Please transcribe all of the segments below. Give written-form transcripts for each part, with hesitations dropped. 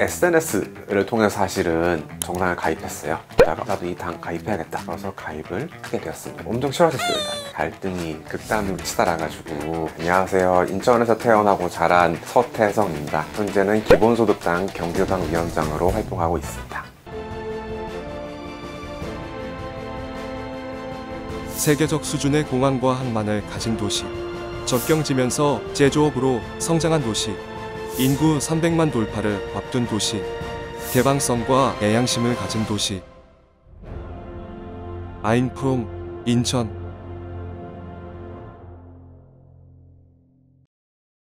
SNS를 통해서 사실은 정당을 가입했어요. 그러다가 나도 이 당 가입해야겠다. 그래서 가입을 하게 되었습니다. 엄청 싫어졌어요. 일단 갈등이 극단으로 치달아가지고. 안녕하세요. 인천에서 태어나고 자란 서태성입니다. 현재는 기본소득당 경기도당 위원장으로 활동하고 있습니다. 세계적 수준의 공항과 항만을 가진 도시, 접경지면서 제조업으로 성장한 도시, 인구 300만 돌파를 앞둔 도시, 개방성과 애양심을 가진 도시. I'm from 인천.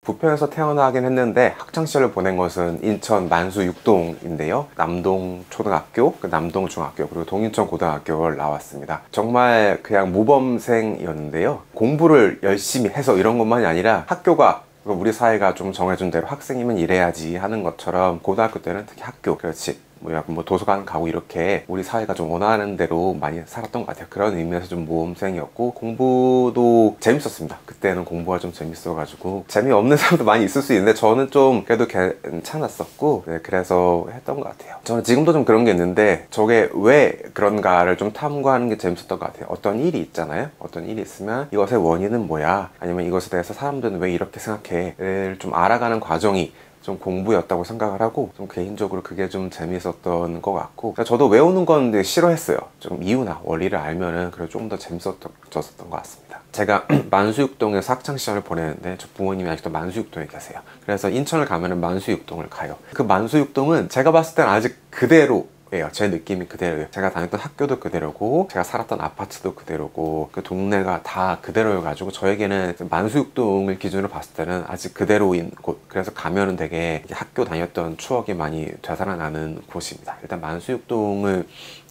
부평에서 태어나긴 했는데 학창시절을 보낸 것은 인천 만수 6동인데요. 남동 초등학교, 남동 중학교, 그리고 동인천 고등학교를 나왔습니다. 정말 그냥 모범생이었는데요. 공부를 열심히 해서 이런 것만이 아니라 학교가 우리 사회가 좀 정해준 대로 학생이면 이래야지 하는 것처럼 고등학교 때는 특히 학교, 그렇지, 뭐 도서관 가고 이렇게 우리 사회가 좀 원하는 대로 많이 살았던 것 같아요. 그런 의미에서 좀 모범생이었고 공부도 재밌었습니다. 그때는 공부가 좀 재밌어가지고. 재미없는 사람도 많이 있을 수 있는데 저는 좀 그래도 괜찮았었고, 네, 그래서 했던 것 같아요. 저는 지금도 좀 그런 게 있는데 저게 왜 그런가를 좀 탐구하는 게 재밌었던 것 같아요. 어떤 일이 있잖아요. 어떤 일이 있으면 이것의 원인은 뭐야, 아니면 이것에 대해서 사람들은 왜 이렇게 생각해,를 좀 알아가는 과정이 좀 공부였다고 생각을 하고, 좀 개인적으로 그게 좀 재밌었던 것 같고, 저도 외우는 건 싫어했어요. 좀 이유나 원리를 알면은 그래도 조금 더 재밌었던 것 같습니다. 제가 만수육동에서 학창시절을 보내는데 저 부모님이 아직도 만수육동에 계세요. 그래서 인천을 가면은 만수육동을 가요. 그 만수육동은 제가 봤을 때는 아직 그대로 제 느낌이 그대로예요. 제가 다녔던 학교도 그대로고, 제가 살았던 아파트도 그대로고, 그 동네가 다 그대로여가지고 저에게는 만수육동을 기준으로 봤을 때는 아직 그대로인 곳, 그래서 가면은 되게 학교 다녔던 추억이 많이 되살아나는 곳입니다. 일단 만수육동을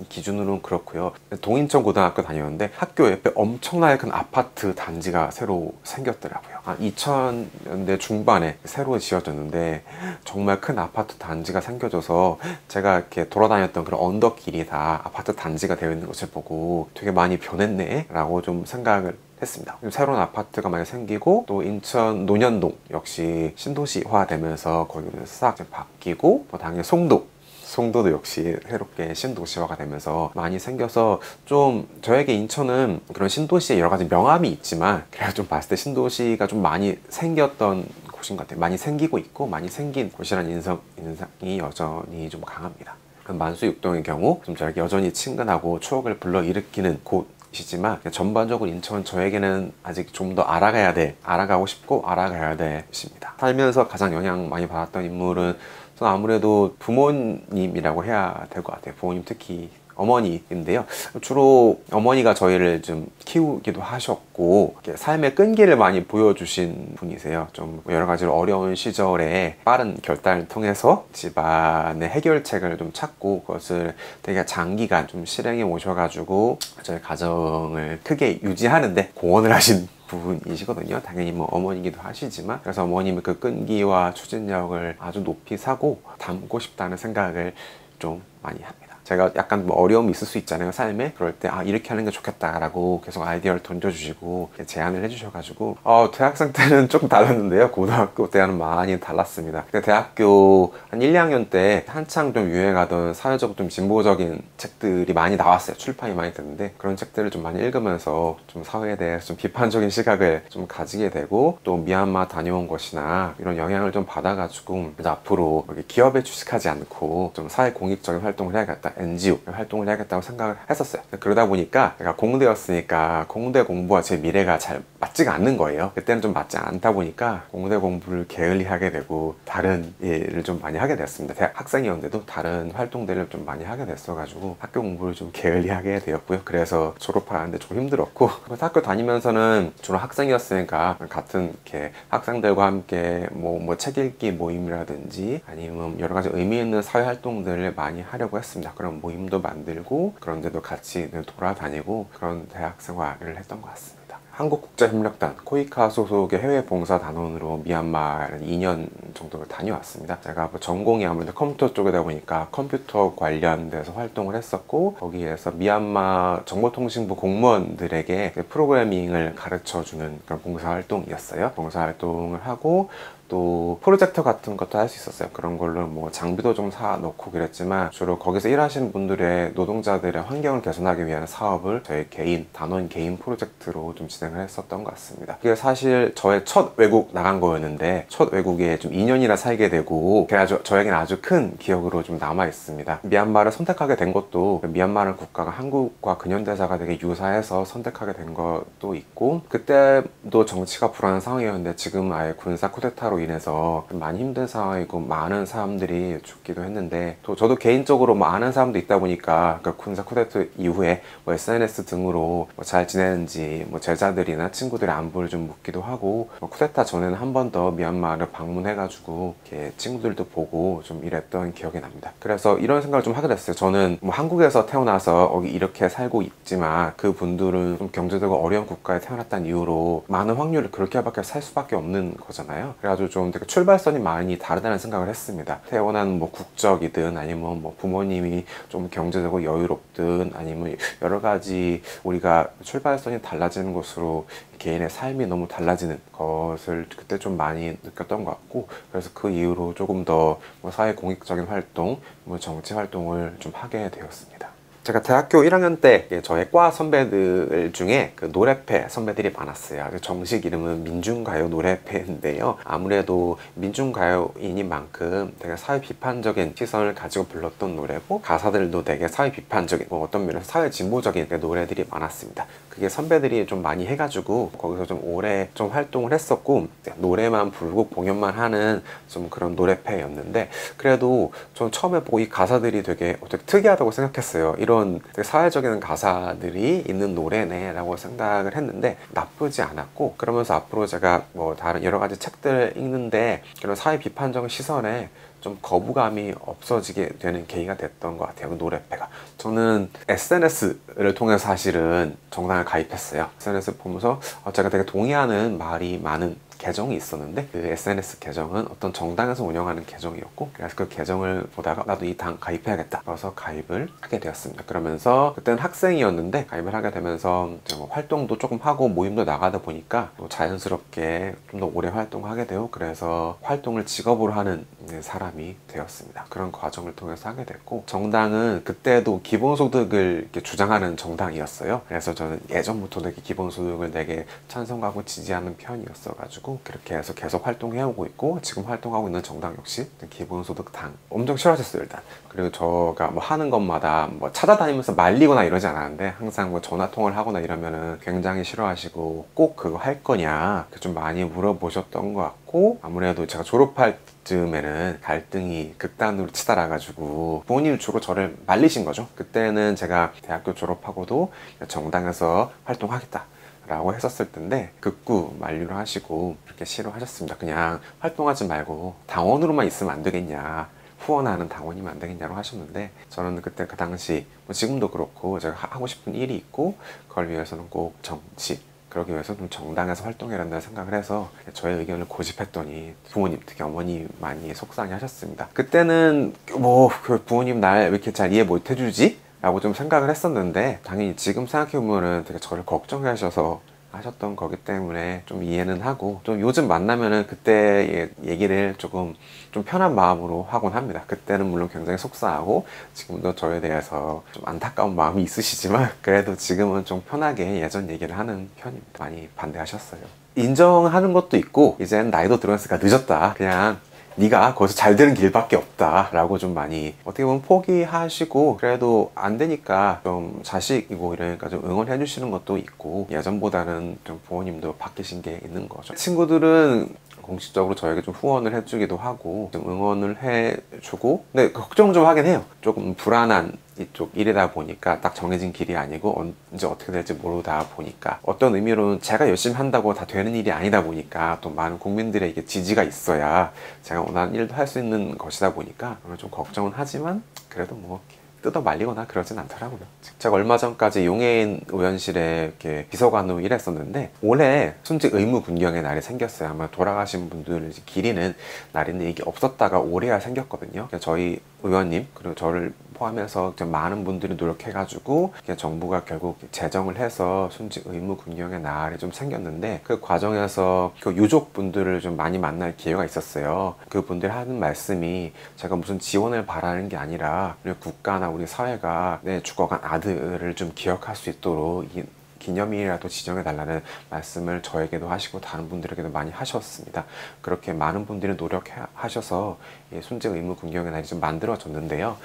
기준으로는 그렇고요. 동인천 고등학교 다녔는데 학교 옆에 엄청나게 큰 아파트 단지가 새로 생겼더라고요. 2000년대 중반에 새로 지어졌는데 정말 큰 아파트 단지가 생겨져서 제가 이렇게 돌아다녔던 그런 언덕길이 다 아파트 단지가 되어 있는 것을 보고 되게 많이 변했네 라고 좀 생각을 했습니다. 새로운 아파트가 많이 생기고, 또 인천 논현동 역시 신도시화 되면서 거기는 싹 바뀌고, 당연히 송도도 역시 새롭게 신도시화가 되면서 많이 생겨서, 좀 저에게 인천은 그런 신도시에 여러 가지 명암이 있지만 그래도 좀 봤을 때 신도시가 좀 많이 생겼던 곳인 것 같아요. 많이 생기고 있고 많이 생긴 곳이라는 인상이 여전히 좀 강합니다. 만수육동의 경우 좀 저에게 여전히 친근하고 추억을 불러일으키는 곳이지만, 전반적으로 인천은 저에게는 아직 좀 더 알아가고 싶고 알아가야 될 곳입니다. 살면서 가장 영향 많이 받았던 인물은 저는 아무래도 부모님이라고 해야 될 것 같아요. 부모님, 특히 어머니인데요. 주로 어머니가 저희를 좀 키우기도 하셨고, 삶의 끈기를 많이 보여주신 분이세요. 좀 여러 가지로 어려운 시절에 빠른 결단을 통해서 집안의 해결책을 좀 찾고, 그것을 되게 장기간 좀 실행해 오셔가지고 저희 가정을 크게 유지하는데 공헌을 하신 부분이시거든요. 당연히 뭐 어머니기도 하시지만, 그래서 어머님의 그 끈기와 추진력을 아주 높이 사고 담고 싶다는 생각을 좀 많이 합니다. 제가 약간 뭐 어려움이 있을 수 있잖아요, 삶에. 그럴 때 이렇게 하는 게 좋겠다라고 계속 아이디어를 던져주시고 제안을 해주셔가지고, 대학생 때는 조금 달랐는데요. 고등학교 때는 많이 달랐습니다. 근데 대학교 한 1, 2학년 때 한창 좀 유행하던 사회적으로 좀 진보적인 책들이 많이 나왔어요. 출판이 많이 됐는데 그런 책들을 좀 많이 읽으면서 좀 사회에 대해서 좀 비판적인 시각을 좀 가지게 되고, 또 미얀마 다녀온 것이나 이런 영향을 좀 받아가지고 이제 앞으로 기업에 취직하지 않고 좀 사회 공익적인 활동을 해야겠다, NGO 활동을 해야겠다고 생각을 했었어요. 그러다 보니까 제가 공대였으니까 공대 공부와 제 미래가 잘 맞지가 않는 거예요. 그때는 좀 맞지 않다 보니까 공대 공부를 게을리하게 되고 다른 일을 좀 많이 하게 됐습니다. 대학 학생이었는데도 다른 활동들을 좀 많이 하게 됐어가지고 학교 공부를 좀 게을리하게 되었고요. 그래서 졸업하는데 좀 힘들었고, 학교 다니면서는 주로 학생이었으니까 같은 이렇게 학생들과 함께 뭐 책 읽기 모임이라든지 아니면 여러 가지 의미 있는 사회 활동들을 많이 하려고 했습니다. 그런 모임도 만들고 그런 데도 같이 돌아다니고 그런 대학 생활을 했던 것 같습니다. 한국국제협력단 코이카 소속의 해외봉사단원으로 미얀마를 2년 정도를 다녀왔습니다. 제가 전공이 아무래도 컴퓨터 쪽이다 보니까 컴퓨터 관련돼서 활동을 했었고, 거기에서 미얀마 정보통신부 공무원들에게 프로그래밍을 가르쳐주는 그런 봉사활동이었어요. 봉사활동을 하고 또 프로젝터 같은 것도 할 수 있었어요. 그런 걸로 뭐 장비도 좀 사놓고 그랬지만 주로 거기서 일하시는 분들의 노동자들의 환경을 개선하기 위한 사업을 저희 개인 단원 개인 프로젝트로 좀 진행을 했었던 것 같습니다. 그게 사실 저의 첫 외국 나간 거였는데 첫 외국에 좀 2년이나 살게 되고 저에게는 아주 큰 기억으로 좀 남아 있습니다. 미얀마를 선택하게 된 것도 미얀마라는 국가가 한국과 근현대사가 되게 유사해서 선택하게 된 것도 있고, 그때도 정치가 불안한 상황이었는데 지금 아예 군사 쿠데타로 인해서 많이 힘든 상황이고 많은 사람들이 죽기도 했는데, 또 저도 개인적으로 뭐 아는 사람도 있다 보니까 그 군사 쿠데타 이후에 뭐 SNS 등으로 뭐 잘 지내는지 뭐 제자들이나 친구들의 안부를 좀 묻기도 하고, 뭐 쿠데타 전에는 한 번 더 미얀마를 방문해가지고 이렇게 친구들도 보고 좀 이랬던 기억이 납니다. 그래서 이런 생각을 좀 하게 됐어요. 저는 뭐 한국에서 태어나서 여기 이렇게 살고 있지만 그 분들은 좀 경제적으로 어려운 국가에 태어났다는 이유로 많은 확률을 그렇게밖에 살 수밖에 없는 거잖아요. 그래가지고 좀 되게 출발선이 많이 다르다는 생각을 했습니다. 태어난 뭐 국적이든 아니면 뭐 부모님이 좀 경제적으로 여유롭든 아니면 여러 가지 우리가 출발선이 달라지는 것으로 개인의 삶이 너무 달라지는 것을 그때 좀 많이 느꼈던 것 같고, 그래서 그 이후로 조금 더 뭐 사회 공익적인 활동, 뭐 정치 활동을 좀 하게 되었습니다. 제가 대학교 1학년 때 저의 과 선배들 중에 그 노래패 선배들이 많았어요. 정식 이름은 민중가요 노래패인데요. 아무래도 민중가요인인 만큼 되게 사회 비판적인 시선을 가지고 불렀던 노래고, 가사들도 되게 사회 비판적인, 뭐 어떤 면에서 사회 진보적인 노래들이 많았습니다. 그게 선배들이 좀 많이 해가지고 거기서 좀 오래 좀 활동을 했었고, 노래만 부르고 공연만 하는 좀 그런 노래패였는데, 그래도 전 처음에 보고 이 가사들이 되게 특이하다고 생각했어요. 이런 되게 사회적인 가사들이 있는 노래네 라고 생각을 했는데 나쁘지 않았고, 그러면서 앞으로 제가 뭐 다른 여러 가지 책들을 읽는데 그런 사회 비판적 시선에 좀 거부감이 없어지게 되는 계기가 됐던 것 같아요. 그 노래패가. 저는 SNS를 통해서 사실은 정당을 가입했어요. SNS 보면서 제가 되게 동의하는 말이 많은 계정이 있었는데, 그 SNS 계정은 어떤 정당에서 운영하는 계정이었고, 그래서 그 계정을 보다가 나도 이 당 가입해야겠다 그래서 가입을 하게 되었습니다. 그러면서 그때는 학생이었는데 가입을 하게 되면서 뭐 활동도 조금 하고 모임도 나가다 보니까 또 자연스럽게 좀 더 오래 활동하게 되고, 그래서 활동을 직업으로 하는 사람이 되었습니다. 그런 과정을 통해서 하게 됐고, 정당은 그때도 기본소득을 이렇게 주장하는 정당이었어요. 그래서 저는 예전부터 되게 기본소득을 되게 찬성하고 지지하는 편이었어가지고 그렇게 해서 계속 활동해오고 있고, 지금 활동하고 있는 정당 역시 기본소득당 엄청 싫어하셨어요. 일단. 그리고 저가 뭐 하는 것마다 뭐 찾아다니면서 말리거나 이러지 않았는데, 항상 뭐 전화통화를 하거나 이러면은 굉장히 싫어하시고 꼭 그거 할 거냐 좀 많이 물어보셨던 것 같고, 아무래도 제가 졸업할 즈음에는 갈등이 극단으로 치달아가지고 부모님이 주로 저를 말리신 거죠. 그때는 제가 대학교 졸업하고도 정당에서 활동하겠다 라고 했었을 텐데 극구 만류를 하시고 그렇게 싫어하셨습니다. 그냥 활동하지 말고 당원으로만 있으면 안 되겠냐, 후원하는 당원이면 안 되겠냐고 하셨는데, 저는 그때 그 당시 뭐 지금도 그렇고 제가 하고 싶은 일이 있고 그걸 위해서는 꼭 정치, 그러기 위해서 좀 정당에서 활동해야 한다는 생각을 해서 저의 의견을 고집했더니 부모님, 특히 어머니 많이 속상해 하셨습니다. 그때는 뭐 부모님 날 왜 이렇게 잘 이해 못 해주지? 라고 좀 생각을 했었는데, 당연히 지금 생각해보면은 되게 저를 걱정해 하셔서 하셨던 거기 때문에 좀 이해는 하고, 좀 요즘 만나면은 그때 얘기를 조금 좀 편한 마음으로 하곤 합니다. 그때는 물론 굉장히 속상하고 지금도 저에 대해서 좀 안타까운 마음이 있으시지만 그래도 지금은 좀 편하게 예전 얘기를 하는 편입니다. 많이 반대하셨어요. 인정하는 것도 있고, 이젠 나이도 들었으니까 늦었다, 그냥 네가 거기서 잘 되는 길밖에 없다 라고 좀 많이 어떻게 보면 포기하시고, 그래도 안 되니까 좀 자식이고 이러니까 좀 응원해 주시는 것도 있고, 예전보다는 좀 부모님도 바뀌신 게 있는 거죠. 친구들은 공식적으로 저에게 좀 후원을 해주기도 하고 좀 응원을 해주고, 근데 걱정 좀 하긴 해요. 조금 불안한 이쪽 일이다 보니까 딱 정해진 길이 아니고 언제 어떻게 될지 모르다 보니까, 어떤 의미로는 제가 열심히 한다고 다 되는 일이 아니다 보니까 또 많은 국민들의 이게 지지가 있어야 제가 원하는 일도 할 수 있는 것이다 보니까 좀 걱정은 하지만 그래도 뭐 뜯어 말리거나 그러진 않더라고요. 제가 얼마 전까지 용해인 의원실에 이렇게 비서관으로 일했었는데, 올해 순직 의무 군경의 날이 생겼어요. 아마 돌아가신 분들을 기리는 날인데 이게 없었다가 올해야 생겼거든요. 저희 의원님 그리고 저를 포함해서 좀 많은 분들이 노력해가지고 정부가 결국 제정을 해서 순직 의무 군경의 날이 좀 생겼는데, 그 과정에서 그 유족분들을 좀 많이 만날 기회가 있었어요. 그분들이 하는 말씀이, 제가 무슨 지원을 바라는 게 아니라 우리 국가나 우리 사회가 내 죽어간 아들을 좀 기억할 수 있도록 이 기념일이라도 지정해달라는 말씀을 저에게도 하시고 다른 분들에게도 많이 하셨습니다. 그렇게 많은 분들이 노력하셔서 순직 의무 군경의 날이 좀 만들어졌는데요.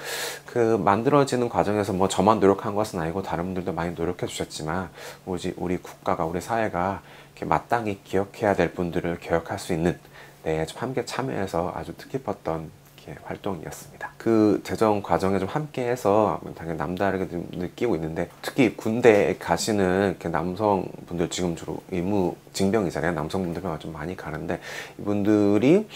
그 만들어지는 과정에서 뭐 저만 노력한 것은 아니고 다른 분들도 많이 노력해 주셨지만, 우리 국가가, 우리 사회가 이렇게 마땅히 기억해야 될 분들을 기억할 수 있는, 네, 좀 함께 참여해서 아주 뜻깊었던 활동이었습니다. 그 제정 과정에 좀 함께해서 당연히 남다르게 좀 느끼고 있는데, 특히 군대에 가시는 남성분들, 지금 주로 의무 징병이잖아요. 남성분들만 좀 많이 가는데, 이분들이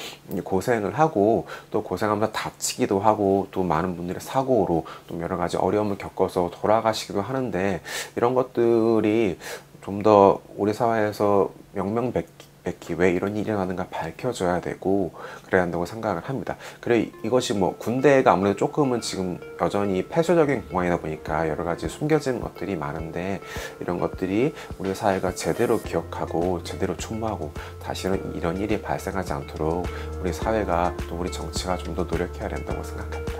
고생을 하고 또 고생하면서 다치기도 하고 또 많은 분들이 사고로 또 여러 가지 어려움을 겪어서 돌아가시기도 하는데, 이런 것들이 좀 더 우리 사회에서 명명백기 왜 이런 일이 일어나는가 밝혀져야 되고 그래야 한다고 생각을 합니다. 그래, 이것이 뭐 군대가 아무래도 조금은 지금 여전히 폐쇄적인 공간이다 보니까 여러 가지 숨겨진 것들이 많은데, 이런 것들이 우리 사회가 제대로 기억하고 제대로 총무하고 다시는 이런 일이 발생하지 않도록 우리 사회가 또 우리 정치가 좀 더 노력해야 된다고 생각합니다.